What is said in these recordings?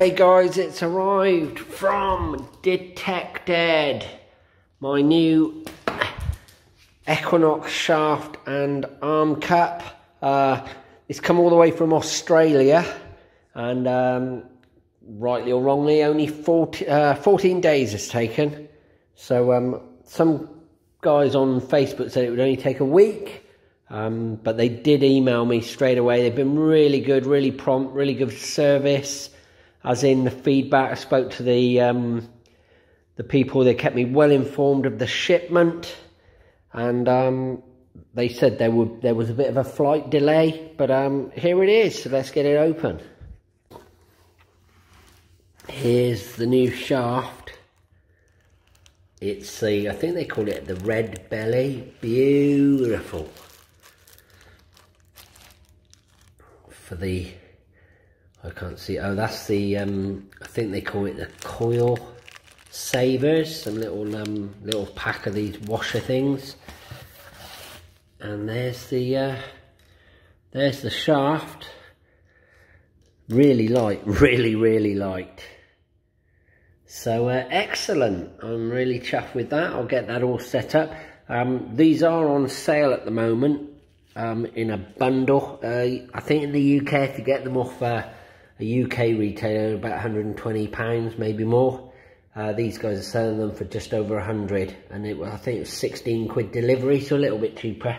Hey guys, it's arrived from Detected, my new Equinox shaft and arm cap. It's come all the way from Australia, and rightly or wrongly, only 14 days it's taken. So some guys on Facebook said it would only take a week, but they did email me straight away. They've been really good, really prompt, really good service. As in the feedback, I spoke to the people. They kept me well informed of the shipment, and they said there was a bit of a flight delay, but here it is. So let's get it open. Here's the new shaft. It's the, I think they call it the red belly. Beautiful. For the, I can't see. Oh, that's the. I think they call it the coil savers. Some little pack of these washer things. And there's the shaft. Really light, really light. So excellent. I'm really chuffed with that. I'll get that all set up. These are on sale at the moment in a bundle. I think in the UK, to get them off a UK retailer, about £120, maybe more. These guys are selling them for just over 100, and I think it was 16 quid delivery, so a little bit cheaper.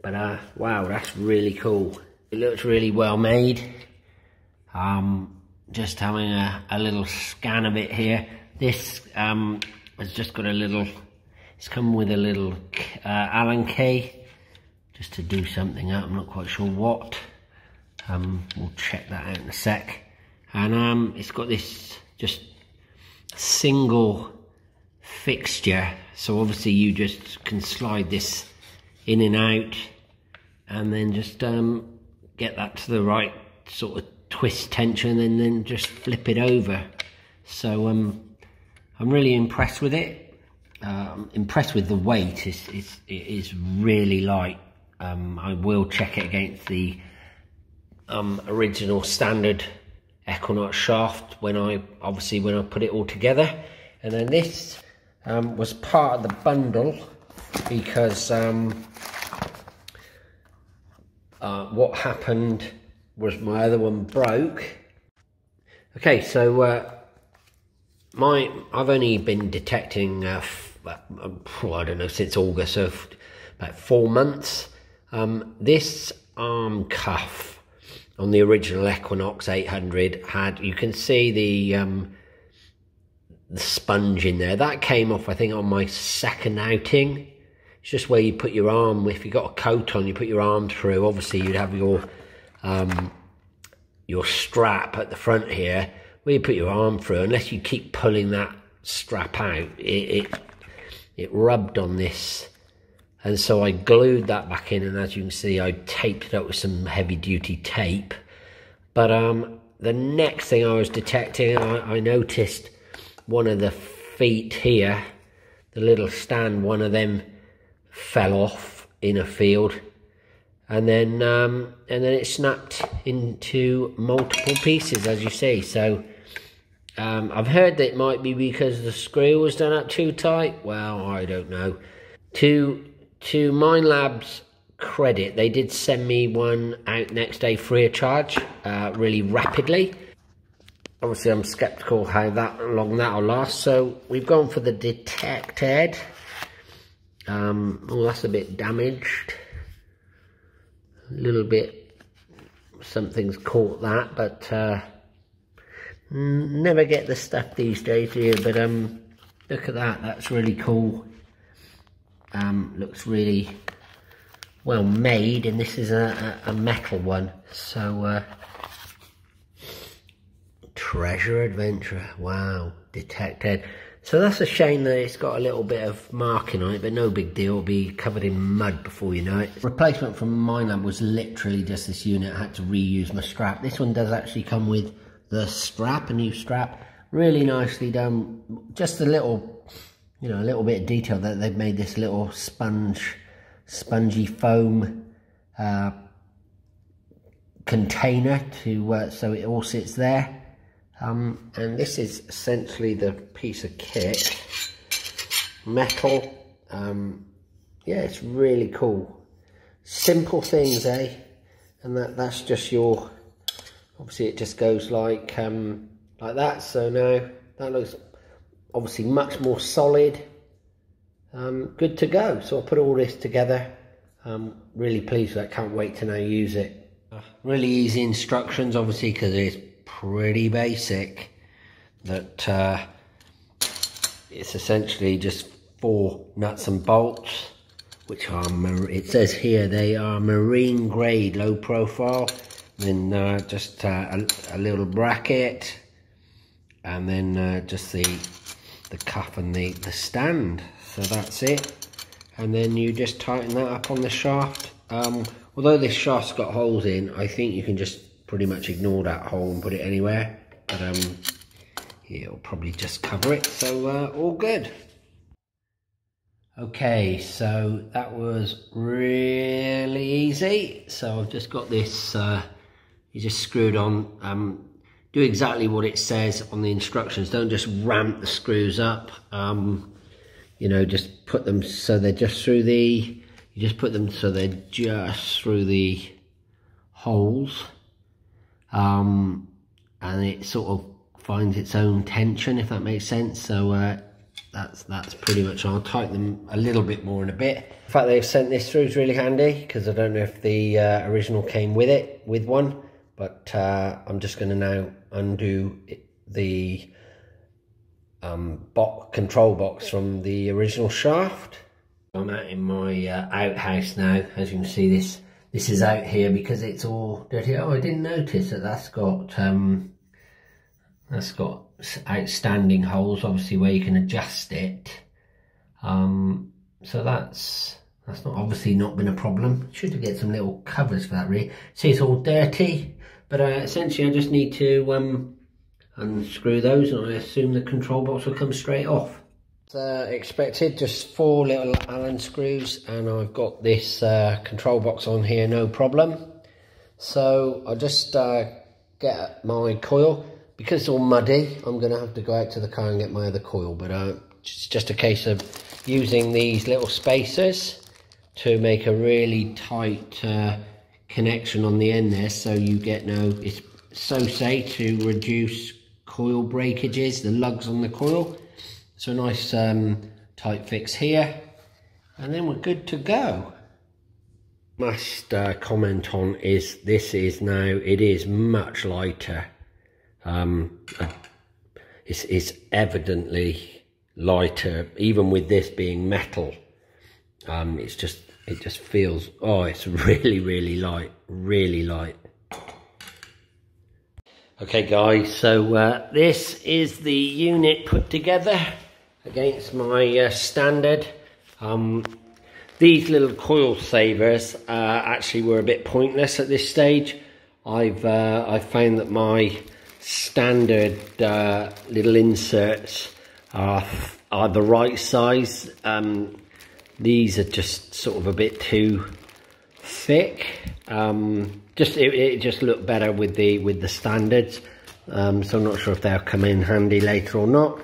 But wow, that's really cool. It looks really well made. Just having a little scan of it here. This has just got a little, it's come with a little Allen key, just to do something out, I'm not quite sure what. We'll check that out in a sec. And it's got this just single fixture, so obviously you just can slide this in and out, and then just get that to the right sort of twist tension, and then just flip it over. So I'm really impressed with it. Impressed with the weight. It is really light. I will check it against the original standard Equinox shaft when I put it all together. And then this was part of the bundle because what happened was my other one broke. Okay, so I've only been detecting I don't know, since August, so about 4 months. This arm cuff on the original Equinox 800 had, you can see the sponge in there. That came off, I think, on my second outing. It's just where you put your arm, if you got a coat on, you put your arm through. Obviously you'd have your strap at the front here, where you put your arm through. Unless you keep pulling that strap out, it rubbed on this. And so I glued that back in, and as you can see, I taped it up with some heavy duty tape. But the next thing I was detecting, I noticed one of the feet here, the little stand, one of them fell off in a field, and then it snapped into multiple pieces, as you see. So I've heard that it might be because the screw was done up too tight. Well, I don't know. To Minelab's credit, they did send me one out next day free of charge, really rapidly. Obviously, I'm sceptical how long that'll last, so we've gone for the Detected. Oh, that's a bit damaged. A little bit, something's caught that, but never get the stuff these days here. But look at that, that's really cool. Looks really well made, and this is a metal one. So Treasure Adventure, wow, Detected. So that's a shame that it's got a little bit of marking on it, but no big deal. It'll be covered in mud before you know it. Replacement from Minelab was literally just this unit. I had to reuse my strap. This one does actually come with the strap, a new strap. Really nicely done. Just a little, you know, a little bit of detail that they've made this little spongy foam container to so it all sits there. And this is essentially the piece of kit. Metal. Yeah, it's really cool. Simple things, eh? And that's just your, obviously it just goes like that. So now that looks obviously much more solid. Good to go. So I'll put all this together. Really pleased with that. Can't wait to now use it. Really easy instructions, obviously, because it's pretty basic. That it's essentially just 4 nuts and bolts, which are, it says here they are marine grade, low profile. Then just a little bracket, and then just the cuff and the stand. So that's it. And then you just tighten that up on the shaft. Although this shaft's got holes in, I think you can just pretty much ignore that hole and put it anywhere. But yeah, it'll probably just cover it. So all good. Okay, so that was really easy. So I've just got this, you just screwed on. Do exactly what it says on the instructions. Don't just ramp the screws up. You know, just put them so they're just through the, you just put them so they're just through the holes. And it sort of finds its own tension, if that makes sense. So that's pretty much, I'll tighten them a little bit more in a bit. The fact they've sent this through is really handy, because I don't know if the original came with one, but I'm just going to now undo the control box from the original shaft. I'm out in my outhouse now. As you can see, this is out here because it's all dirty. Oh, I didn't notice that that's got outstanding holes, obviously, where you can adjust it. So that's not obviously not been a problem. Should get some little covers for that, really. See, it's all dirty, but essentially I just need to unscrew those, and I assume the control box will come straight off. As expected, just 4 little Allen screws, and I've got this control box on here, no problem. So I'll just get my coil. Because it's all muddy, I'm going to have to go out to the car and get my other coil, but it's just a case of using these little spacers to make a really tight connection on the end there, so you get it's so say to reduce coil breakages, the lugs on the coil. So a nice tight fix here, and then we're good to go. Must comment on is this is now, it is much lighter. It's evidently lighter, even with this being metal. It just feels, oh, it's really light, really light. Okay guys, so this is the unit put together against my standard. These little coil savers actually were a bit pointless at this stage. I've found that my standard little inserts are the right size. These are just sort of a bit too thick. It just looked better with the standards. So I'm not sure if they'll come in handy later or not.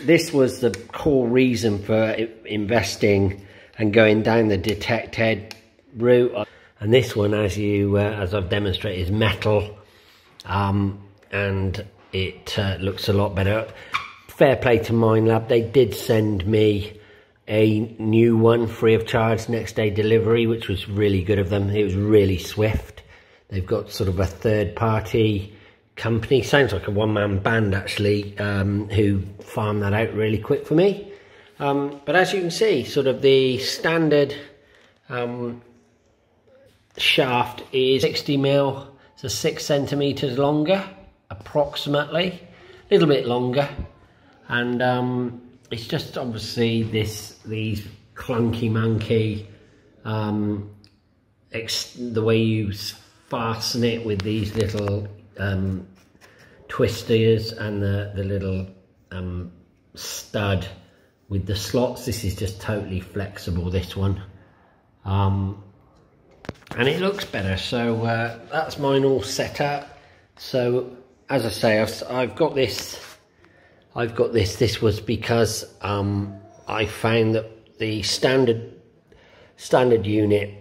This was the core reason for investing and going down the detected route. And this one, as I've demonstrated, is metal. And it looks a lot better. Fair play to Minelab, they did send me a new one free of charge, next day delivery, which was really good of them. It was really swift. They've got sort of a third party company, sounds like a one-man band actually, who farmed that out really quick for me. But as you can see, sort of the standard shaft is 60mm. So 6 centimeters longer, approximately, a little bit longer, and it's just obviously these clunky monkey, the way you fasten it with these little twisters and the little stud with the slots. This is just totally flexible, this one. And it looks better, so that's mine all set up. So as I say, I've got this. This was because I found that the standard unit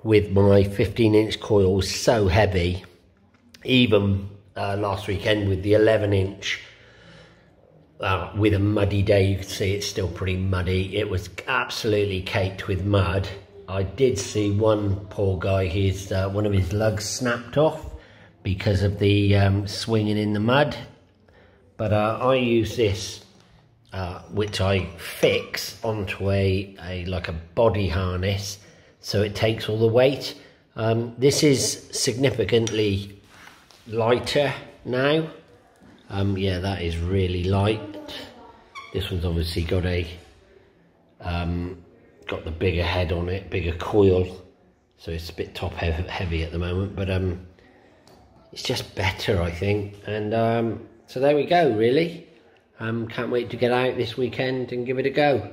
with my 15-inch coil was so heavy. Even last weekend with the 11-inch, with a muddy day, you can see it's still pretty muddy. It was absolutely caked with mud. I did see one poor guy, one of his lugs snapped off because of the swinging in the mud. But I use this, which I fix onto like a body harness, so it takes all the weight. This is significantly lighter now. Yeah, that is really light. This one's obviously got the bigger head on it, bigger coil, so it's a bit top heavy at the moment, but it's just better, I think. And so there we go, really. Can't wait to get out this weekend and give it a go.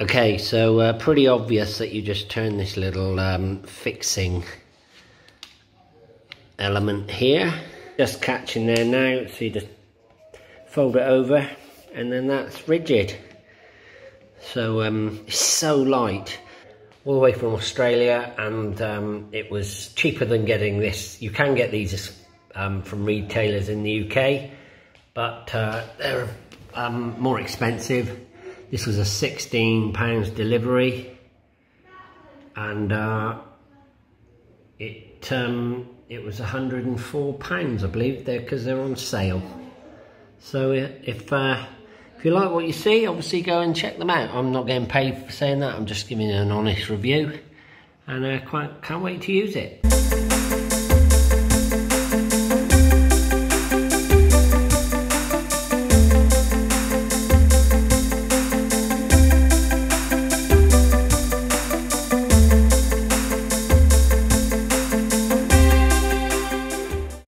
Okay, so pretty obvious that you just turn this little fixing element here. Just catching there now, so you just fold it over and then that's rigid. So it's so light, all the way from Australia, and it was cheaper than getting this. You can get these from retailers in the UK, but they're more expensive. This was a £16 delivery, and it was £104, I believe, because they're on sale. So if you like what you see, obviously go and check them out. I'm not getting paid for saying that. I'm just giving you an honest review, and I can't wait to use it.